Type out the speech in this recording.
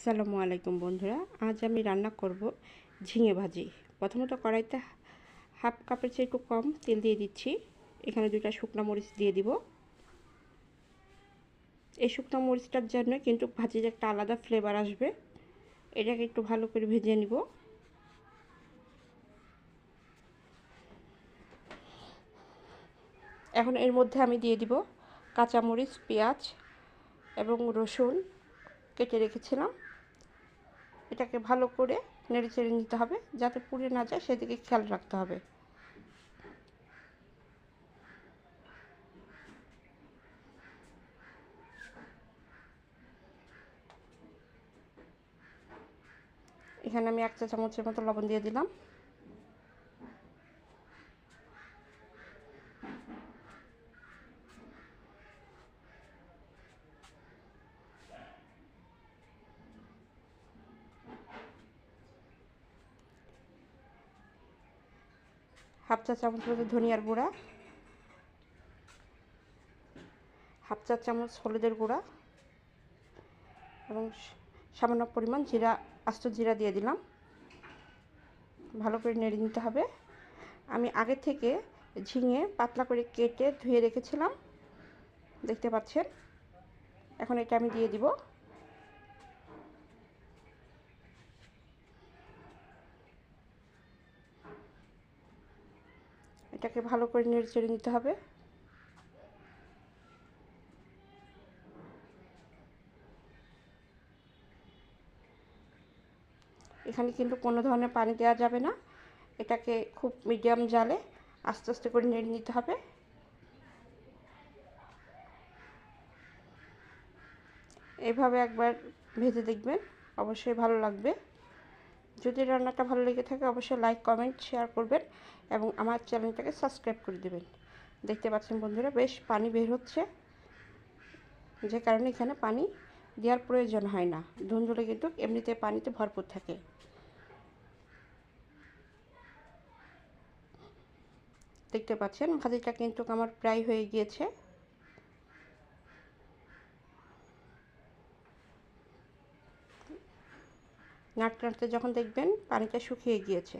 আসসালামু আলাইকুম বন্ধুরা, আজ আমি রান্না করব ঝিঙে ভাজি। প্রথমত কড়াইতে হাফ কাপের চেয়ে একটু কম তেল দিয়ে দিচ্ছি। এখানে 2টা শুকনো মরিচ দিয়ে দিব। এই শুকনো মরিচটার জন্য কিন্তু ভাজির একটা আলাদা ফ্লেভার আসবে। এটাকে একটু ভালো করে ভেজে নিব। এখন এর মধ্যে আমি দিয়ে দিব কাঁচামরিচ, পেঁয়াজ এবং রসুন কেটে রেখেছিলাম। এটাকে ভালো করে নেড়েচেড়ে নিতে হবে, যাতে পুড়ে না যায় সেদিকে খেয়াল রাখতে হবে। এখানে আমি 1 চা চামচের মতো লবণ দিয়ে দিলাম। হাফ চা চামচ মতো ধনিয়ার গুঁড়া, হাফ চা চামচ হলুদের গুঁড়া এবং সামান্য পরিমাণ আস্ত জিরা দিয়ে দিলাম। ভালো করে নেড়ে নিতে হবে। আমি আগে থেকে ঝিঙে পাতলা করে কেটে ধুয়ে রেখেছিলাম, দেখতে পাচ্ছেন। এখন এটা আমি দিয়ে দিব। এটাকে ভালো করে নেড়ে চেড়ে নিতে হবে। এখানে কিন্তু কোনো ধরনের পানি দেওয়া যাবে না। এটাকে খুব মিডিয়াম জালে আস্তে আস্তে করে নেড়ে নিতে হবে। এইভাবে একবার ভেজে দেখবেন, অবশ্যই ভালো লাগবে। যদি রান্নাটা ভালো লেগে থাকে অবশ্যই লাইক, কমেন্ট, শেয়ার করবেন এবং আমার চ্যানেলটাকে সাবস্ক্রাইব করে দেবেন। দেখতে পাচ্ছেন বন্ধুরা, বেশ পানি বের হচ্ছে, যে কারণে এখানে পানি দেওয়ার প্রয়োজন হয় না। ধুন্দুলে কিন্তু এমনিতে পানিতে ভরপুর থাকে। দেখতে পাচ্ছেন ভাজিটা কিন্তু আমার প্রায় হয়ে গিয়েছে। নাড়তে নাড়তে যখন দেখবেন পানিটা শুকিয়ে গিয়েছে,